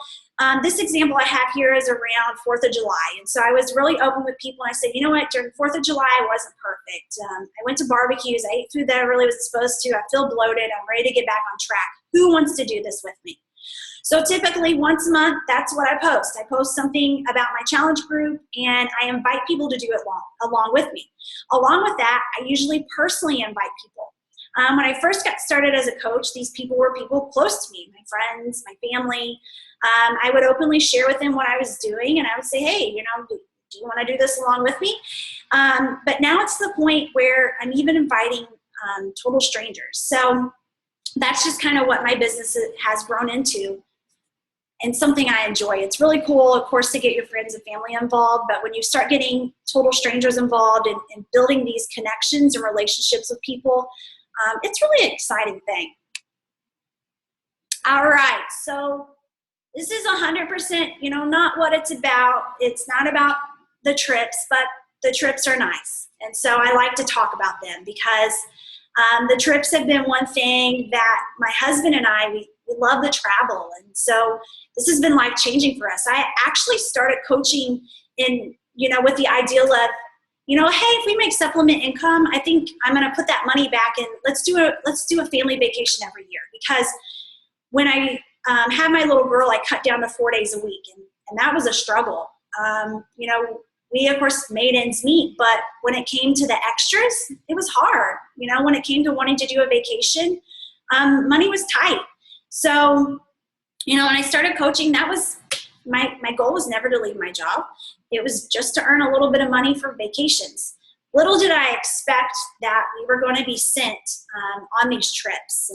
Speaker 1: this example I have here is around 4th of July. And so I was really open with people. And I said, you know what, during 4th of July, I wasn't perfect. I went to barbecues. I ate food that I really wasn't supposed to. I feel bloated. I'm ready to get back on track. Who wants to do this with me? So typically once a month, that's what I post. I post something about my challenge group, and I invite people to do it along with me. Along with that, I usually personally invite people. When I first got started as a coach, these people were people close to me, my friends, my family. I would openly share with them what I was doing, and I would say, hey, do you want to do this along with me? But now it's the point where I'm even inviting total strangers. So that's just kind of what my business has grown into, and something I enjoy. It's really cool, of course, to get your friends and family involved, but when you start getting total strangers involved and building these connections and relationships with people, it's really an exciting thing. All right, so this is 100%, not what it's about. It's not about the trips, but the trips are nice. And so I like to talk about them because the trips have been one thing that my husband and I, we love the travel. And so this has been life-changing for us. I actually started coaching with the ideal of, hey, if we make supplement income, I think I'm going to put that money back and let's do a family vacation every year. Because when I had my little girl, I cut down to 4 days a week, and that was a struggle. We of course made ends meet, but when it came to the extras, it was hard. When it came to wanting to do a vacation, money was tight. So, when I started coaching, that was my goal was never to leave my job. It was just to earn a little bit of money for vacations. Little did I expect that we were going to be sent on these trips.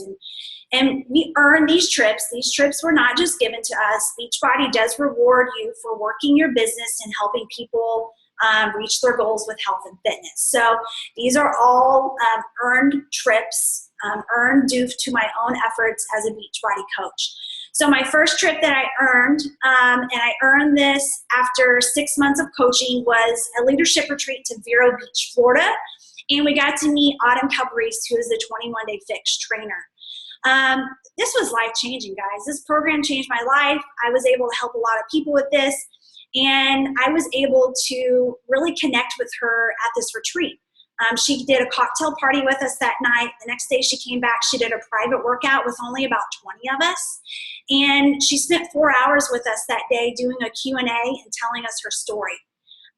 Speaker 1: And we earned these trips. These trips were not just given to us. Beachbody does reward you for working your business and helping people reach their goals with health and fitness. So these are all earned trips, earned due to my own efforts as a Beachbody coach. So my first trip that I earned, and I earned this after 6 months of coaching, was a leadership retreat to Vero Beach, Florida. And we got to meet Autumn Calabrese, who is the 21-day fix trainer. This was life-changing, guys. This program changed my life. I was able to help a lot of people with this, and I was able to really connect with her at this retreat. She did a cocktail party with us that night. The next day she came back. She did a private workout with only about 20 of us, and she spent 4 hours with us that day doing a Q&A and telling us her story.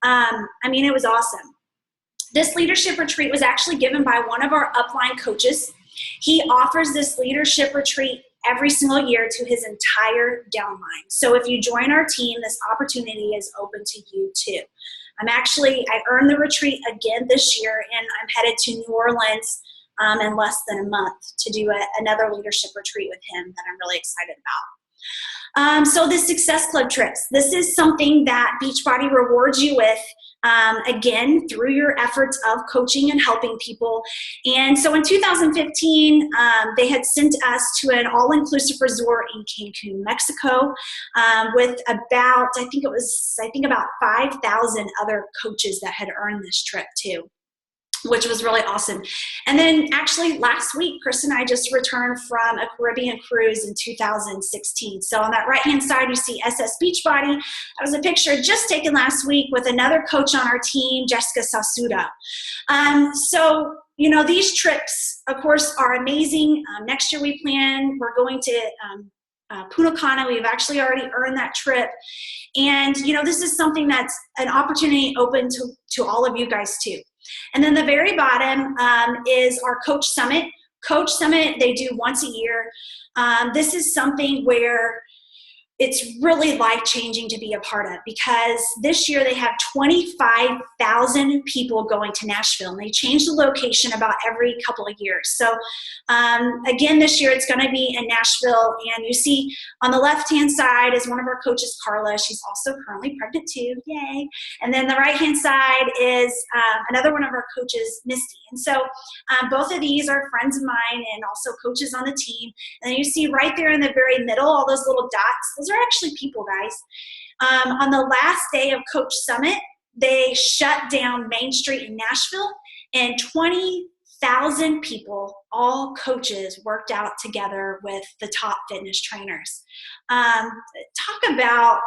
Speaker 1: It was awesome. This leadership retreat was actually given by one of our upline coaches. He offers this leadership retreat every single year to his entire downline. So if you join our team, this opportunity is open to you too. I earned the retreat again this year, and I'm headed to New Orleans in less than a month to do another leadership retreat with him that I'm really excited about. So the Success Club trips, this is something that Beachbody rewards you with, again, through your efforts of coaching and helping people. And so in 2015, they had sent us to an all-inclusive resort in Cancun, Mexico, with about 5,000 other coaches that had earned this trip too, which was really awesome. And then actually last week, Chris and I just returned from a Caribbean cruise in 2016. So on that right-hand side, you see SS Beachbody. That was a picture just taken last week with another coach on our team, Jessica Sasuda. These trips, of course, are amazing. Next year we're going to Punta Cana. We've actually already earned that trip. And, this is something that's an opportunity open to all of you guys too. And then the very bottom is our Coach Summit. Coach Summit, they do once a year. This is something where it's really life-changing to be a part of, because this year they have 25,000 people going to Nashville, and they change the location about every couple of years. So again, this year it's going to be in Nashville, and you see on the left-hand side is one of our coaches, Carla. She's also currently pregnant too, yay. And then the right-hand side is another one of our coaches, Misty. And so both of these are friends of mine and also coaches on the team. And then you see right there in the very middle, all those little dots, those are actually people, guys. On the last day of Coach Summit, they shut down Main Street in Nashville, and 20,000 people, all coaches, worked out together with the top fitness trainers. Talk about,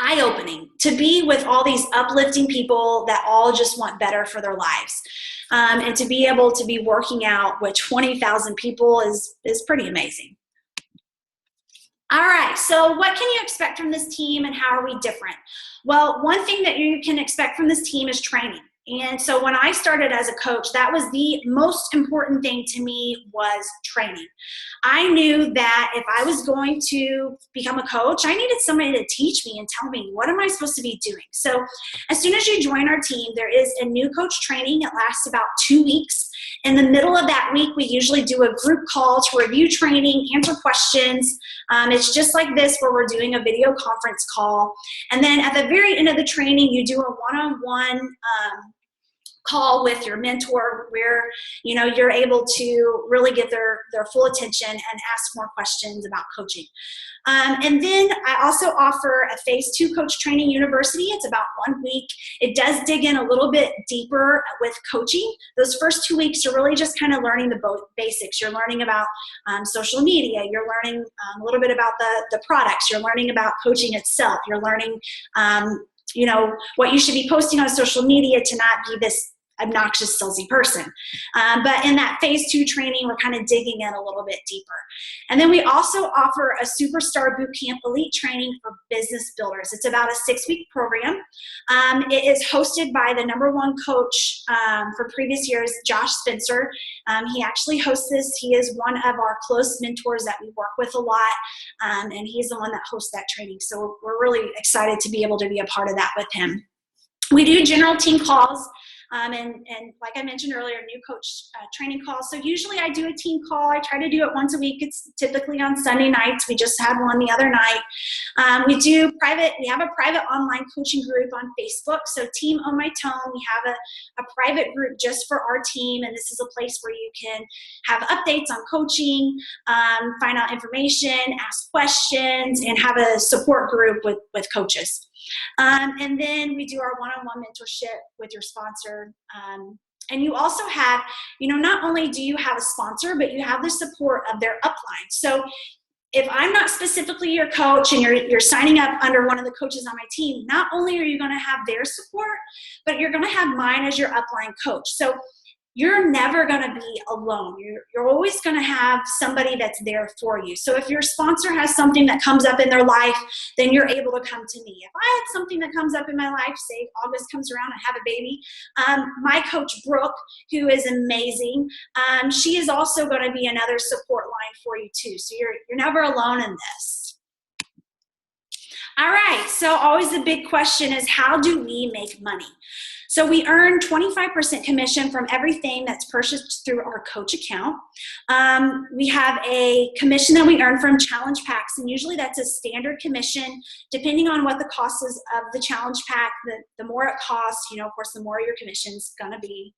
Speaker 1: eye-opening to be with all these uplifting people that all just want better for their lives. And to be able to be working out with 20,000 people is pretty amazing. All right, so what can you expect from this team, and how are we different? Well, one thing that you can expect from this team is training. And so when I started as a coach, that was the most important thing to me, was training. I knew that if I was going to become a coach, I needed somebody to teach me and tell me, what am I supposed to be doing? So as soon as you join our team, there is a new coach training. It lasts about 2 weeks. In the middle of that week, we usually do a group call to review training, answer questions. It's just like this, where we're doing a video conference call. And then at the very end of the training, you do a one-on-one call with your mentor, where you're able to really get their full attention and ask more questions about coaching. And then I also offer a phase 2 coach training university. It's about 1 week. It does dig in a little bit deeper with coaching. Those first 2 weeks are really just kind of learning the basics. You're learning about social media. You're learning a little bit about the products. You're learning about coaching itself. You're learning what you should be posting on social media to not be this obnoxious, salesy person. But in that phase 2 training, we're kind of digging in a little bit deeper. And then we also offer a Superstar Bootcamp Elite training for business builders. It's about a 6-week program. It is hosted by the #1 coach for previous years, Josh Spencer. He actually hosts this. He is one of our close mentors that we work with a lot, and he's the one that hosts that training. So we're really excited to be able to be a part of that with him. We do general team calls. And like I mentioned earlier, new coach training calls. So usually I do a team call. I try to do it once a week. It's typically on Sunday nights. We just had one the other night. We have a private online coaching group on Facebook. So Team On My Tone, we have a private group just for our team. And this is a place where you can have updates on coaching, find out information, ask questions, and have a support group with coaches. And then we do our one-on-one mentorship with your sponsor. And you also have, not only do you have a sponsor, but you have the support of their upline. So if I'm not specifically your coach and you're signing up under one of the coaches on my team, not only are you going to have their support, but you're going to have mine as your upline coach. So you're never going to be alone. You're always going to have somebody that's there for you. So if your sponsor has something that comes up in their life, then you're able to come to me. If I had something that comes up in my life, say August comes around, I have a baby, my coach Brooke, who is amazing, she is also going to be another support line for you too. So you're never alone in this. All right, so always the big question is, how do we make money? So we earn 25% commission from everything that's purchased through our coach account. We have a commission that we earn from challenge packs, and usually that's a standard commission. Depending on what the cost is of the challenge pack, the more it costs, of course, the more your commission's gonna be.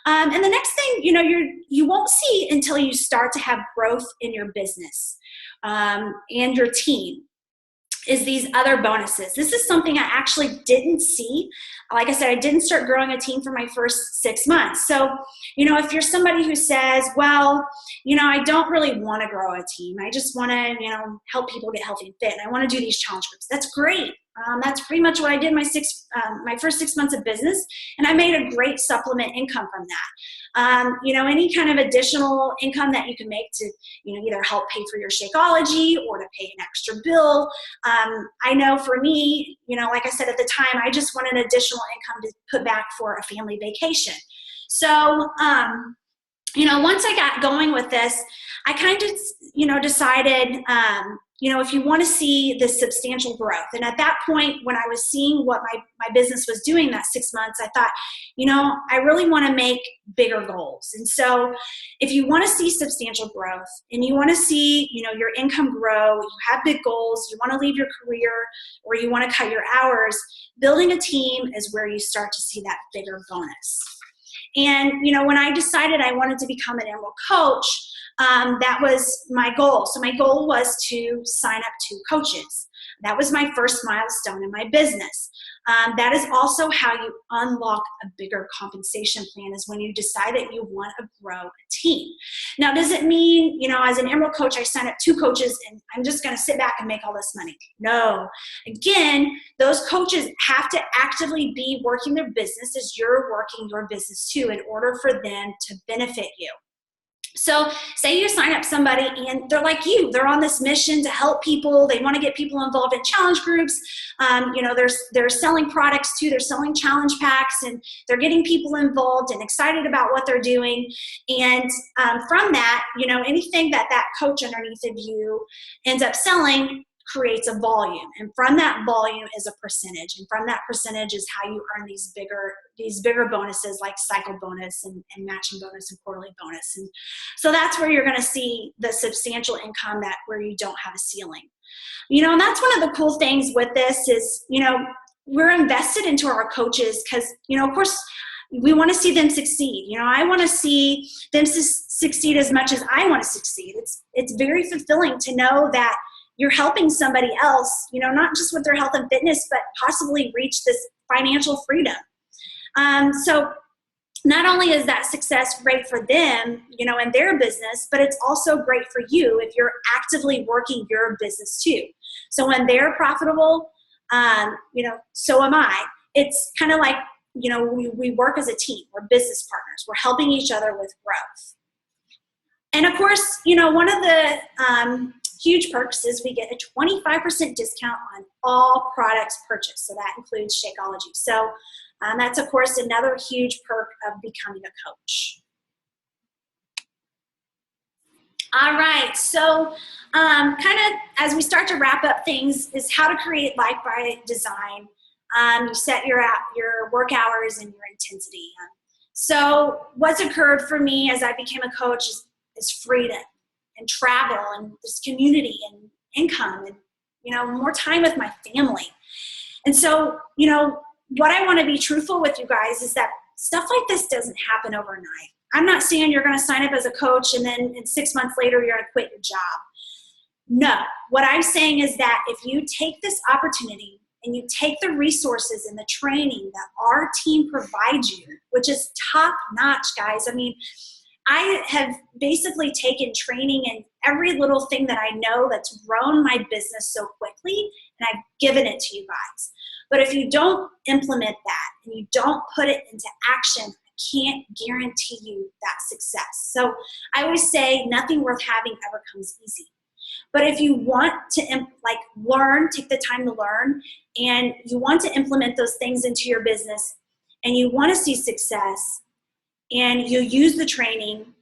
Speaker 1: And the next thing, you won't see until you start to have growth in your business and your team, is these other bonuses. This is something I actually didn't see. Like I said, I didn't start growing a team for my first 6 months. So, if you're somebody who says, well, I don't really want to grow a team. I just want to, help people get healthy and fit. And I want to do these challenge groups. That's great. That's pretty much what I did my first 6 months of business. And I made a great supplement income from that. Any kind of additional income that you can make to, either help pay for your Shakeology or to pay an extra bill. I know for me, like I said at the time, I just wanted additional income to put back for a family vacation. So, once I got going with this, I kind of, decided if you want to see this substantial growth. And at that point, when I was seeing what my business was doing that 6 months, I thought, I really want to make bigger goals. And so if you want to see substantial growth and you want to see, your income grow, you have big goals, you want to leave your career or you want to cut your hours, building a team is where you start to see that bigger bonus. And, when I decided I wanted to become an Emerald coach, that was my goal. So my goal was to sign up 2 coaches. That was my first milestone in my business. That is also how you unlock a bigger compensation plan, is when you decide that you want to grow a team. Now, does it mean, as an Emerald coach, I sign up 2 coaches and I'm just going to sit back and make all this money? No. Again, those coaches have to actively be working their business as you're working your business too, in order for them to benefit you. So say you sign up somebody and they're like you, they're on this mission to help people. They want to get people involved in challenge groups. They're selling products too. They're selling challenge packs and they're getting people involved and excited about what they're doing. And from that, anything that coach underneath of you ends up selling creates a volume, and from that volume is a percentage, and from that percentage is how you earn these bigger bonuses like cycle bonus and matching bonus and quarterly bonus. And so that's where you're going to see the substantial income where you don't have a ceiling. And that's one of the cool things with this is, we're invested into our coaches because, of course, we want to see them succeed. I want to see them succeed as much as I want to succeed. It's very fulfilling to know that you're helping somebody else, not just with their health and fitness, but possibly reach this financial freedom. So not only is that success great for them, in their business, but it's also great for you if you're actively working your business too. So when they're profitable, so am I. It's kind of like, we work as a team. We're business partners. We're helping each other with growth. And of course, one of the huge perks is we get a 25% discount on all products purchased. So that includes Shakeology. So that's, of course, another huge perk of becoming a coach. All right. So kind of as we start to wrap up things is how to create life by design. You set your work hours and your intensity. So what's occurred for me as I became a coach is freedom and travel and this community and income and, more time with my family. And so, what I want to be truthful with you guys is that stuff like this doesn't happen overnight. I'm not saying you're going to sign up as a coach and then 6 months later you're going to quit your job. No, what I'm saying is that if you take this opportunity and you take the resources and the training that our team provides you, which is top notch, guys. I mean, I have basically taken training in every little thing that I know that's grown my business so quickly, and I've given it to you guys. But if you don't implement that and you don't put it into action, I can't guarantee you that success. So I always say nothing worth having ever comes easy. But if you want to learn, take the time to learn, and you want to implement those things into your business, and you want to see success, and you use the training,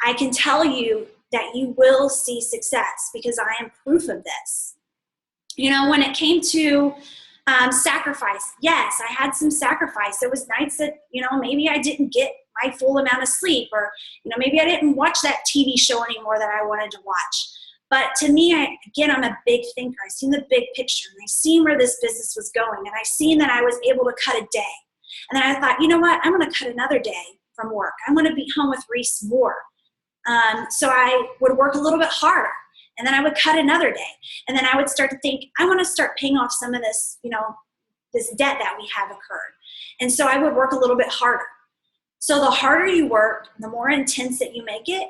Speaker 1: I can tell you that you will see success because I am proof of this. When it came to sacrifice, yes, I had some sacrifice. There was nights that, maybe I didn't get my full amount of sleep, or, maybe I didn't watch that TV show anymore that I wanted to watch. But to me, I'm a big thinker. I seen the big picture, and I seen where this business was going, and I seen that I was able to cut a day. And then I thought, I'm going to cut another day from work. I'm going to be home with Reese more. So I would work a little bit harder, and then I would cut another day. And then I would start to think, I want to start paying off some of this, this debt that we have occurred. And so I would work a little bit harder. So the harder you work, the more intense that you make it,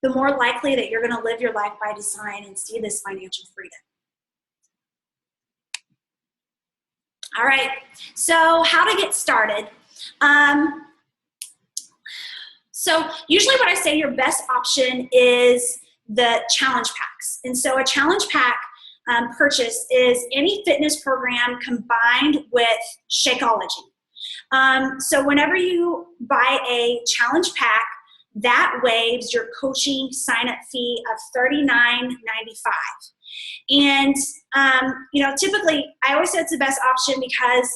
Speaker 1: the more likely that you're going to live your life by design and see this financial freedom. All right, so how to get started. So usually what I say your best option is the challenge packs. And so a challenge pack purchase is any fitness program combined with Shakeology. So whenever you buy a challenge pack, that waives your coaching sign-up fee of $39.95. And, typically I always say it's the best option because,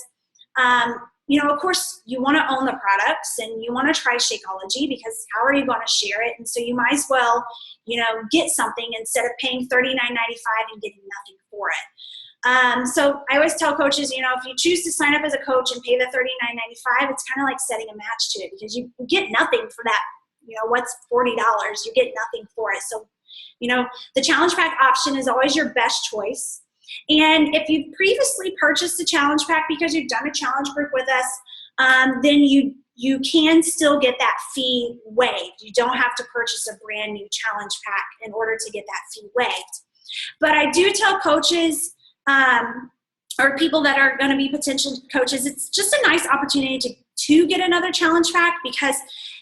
Speaker 1: of course you want to own the products and you want to try Shakeology because how are you going to share it? And so you might as well, get something instead of paying $39.95 and getting nothing for it. So I always tell coaches, if you choose to sign up as a coach and pay the $39.95, it's kind of like setting a match to it because you get nothing for that. What's $40? You get nothing for it. So, the challenge pack option is always your best choice. And if you've previously purchased a challenge pack because you've done a challenge group with us, then you can still get that fee waived. You don't have to purchase a brand new challenge pack in order to get that fee waived. But I do tell coaches or people that are going to be potential coaches, it's just a nice opportunity to get another challenge pack because,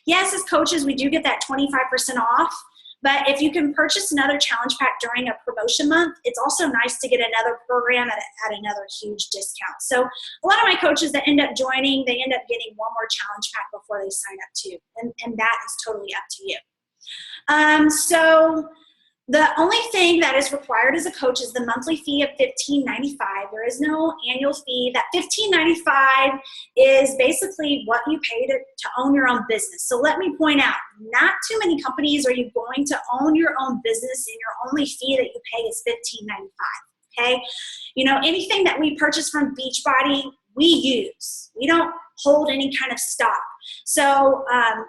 Speaker 1: yes, as coaches, we do get that 25% off. But if you can purchase another challenge pack during a promotion month, it's also nice to get another program at another huge discount. So a lot of my coaches that end up joining, they end up getting one more challenge pack before they sign up too. And that is totally up to you. So the only thing that is required as a coach is the monthly fee of $15.95. There is no annual fee. That $15.95 is basically what you pay to own your own business. So let me point out, not too many companies are you going to own your own business and your only fee that you pay is $15.95. Okay? Anything that we purchase from Beachbody, we use. We don't hold any kind of stock. So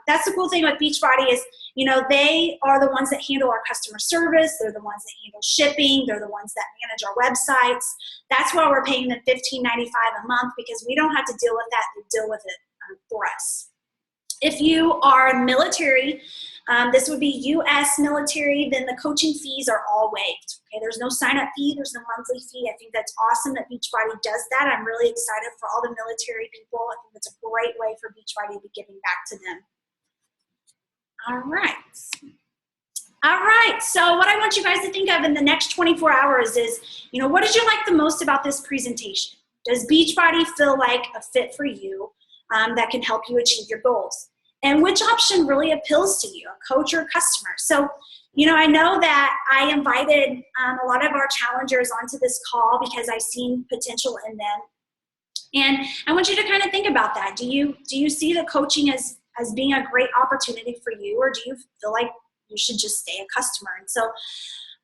Speaker 1: that's the cool thing with Beachbody is, they are the ones that handle our customer service. They're the ones that handle shipping. They're the ones that manage our websites. That's why we're paying them $15.95 a month because we don't have to deal with that. They deal with it for us. If you are military, this would be U.S. military, then the coaching fees are all waived. Okay, there's no sign-up fee. There's no monthly fee. I think that's awesome that Beachbody does that. I'm really excited for all the military people. I think that's a great way for Beachbody to be giving back to them. All right. So what I want you guys to think of in the next 24 hours is, what did you like the most about this presentation? Does Beachbody feel like a fit for you that can help you achieve your goals? And which option really appeals to you, a coach or a customer? So, I know that I invited a lot of our challengers onto this call because I've seen potential in them. And I want you to kind of think about that. Do you see the coaching as being a great opportunity for you, or do you feel like you should just stay a customer? And so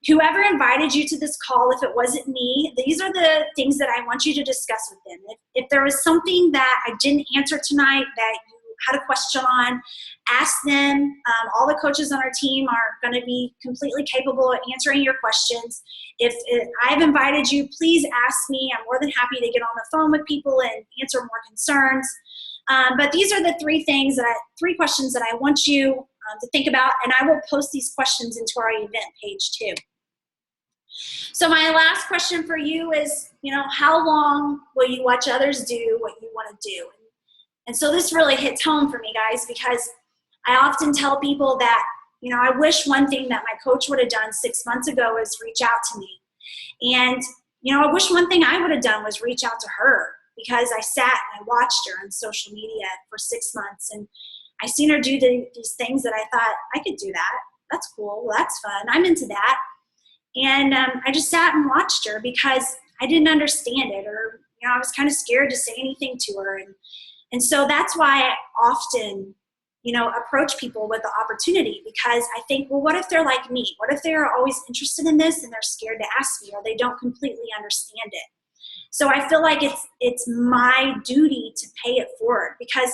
Speaker 1: whoever invited you to this call, if it wasn't me, these are the things that I want you to discuss with them. If there was something that I didn't answer tonight that you had a question on, ask them. All the coaches on our team are going to be completely capable of answering your questions. If I've invited you, please ask me. I'm more than happy to get on the phone with people and answer more concerns. But these are the three questions that I want you to think about, and I will post these questions into our event page too. So my last question for you is, how long will you watch others do what you want to do? And so this really hits home for me, guys, because I often tell people that, I wish one thing that my coach would have done 6 months ago is reach out to me. And, I wish one thing I would have done was reach out to her, because I sat and I watched her on social media for 6 months, and I seen her do these things that I thought, I could do that. That's cool. Well, that's fun. I'm into that. And I just sat and watched her because I didn't understand it, or, I was kind of scared to say anything to her. And so that's why I often, approach people with the opportunity, because I think, well, what if they're like me? What if they're always interested in this and they're scared to ask me, or they don't completely understand it? So I feel like it's my duty to pay it forward, because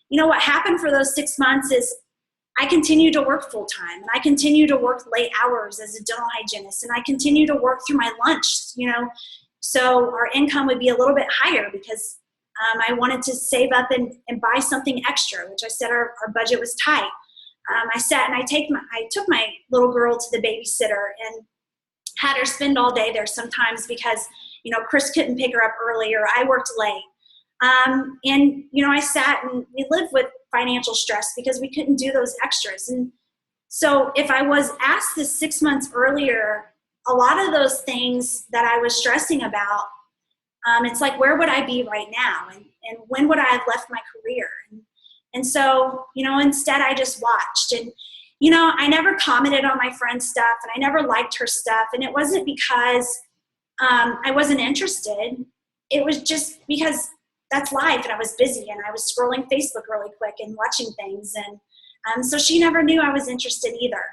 Speaker 1: what happened for those 6 months is I continued to work full time, and I continued to work late hours as a dental hygienist, and I continued to work through my lunch, so our income would be a little bit higher because I wanted to save up and buy something extra, which I said our budget was tight. I sat and I took my little girl to the babysitter and had her spend all day there sometimes because, Chris couldn't pick her up early, or I worked late. And I sat and we lived with financial stress because we couldn't do those extras. And so if I was asked this 6 months earlier, a lot of those things that I was stressing about, it's like, where would I be right now? And when would I have left my career? And so, instead I just watched. And, I never commented on my friend's stuff, and I never liked her stuff. And it wasn't because I wasn't interested. It was just because that's life, and I was busy, and I was scrolling Facebook really quick and watching things. And so she never knew I was interested either.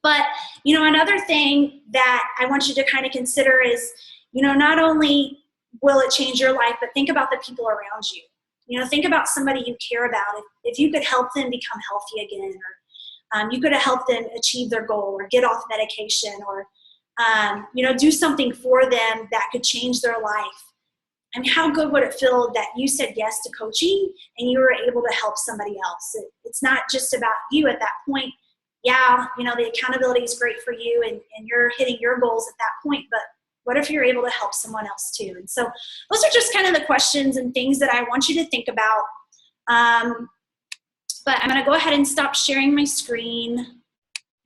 Speaker 1: But, another thing that I want you to kind of consider is, not only will it change your life, but think about the people around you. Think about somebody you care about. If you could help them become healthy again, or you could have helped them achieve their goal or get off medication, or, do something for them that could change their life. I mean, how good would it feel that you said yes to coaching and you were able to help somebody else? It's not just about you at that point. Yeah, the accountability is great for you and you're hitting your goals at that point, but what if you're able to help someone else too? And so those are just kind of the questions and things that I want you to think about. But I'm going to go ahead and stop sharing my screen.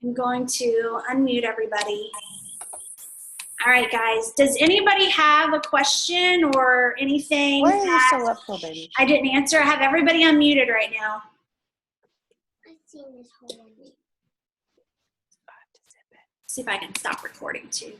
Speaker 1: I'm going to unmute everybody. All right, guys. Does anybody have a question or anything
Speaker 3: Why are you
Speaker 1: that
Speaker 3: so up so, baby?
Speaker 1: I didn't answer? I have everybody unmuted right now.
Speaker 4: I've seen this whole movie.
Speaker 1: See if I can stop recording too.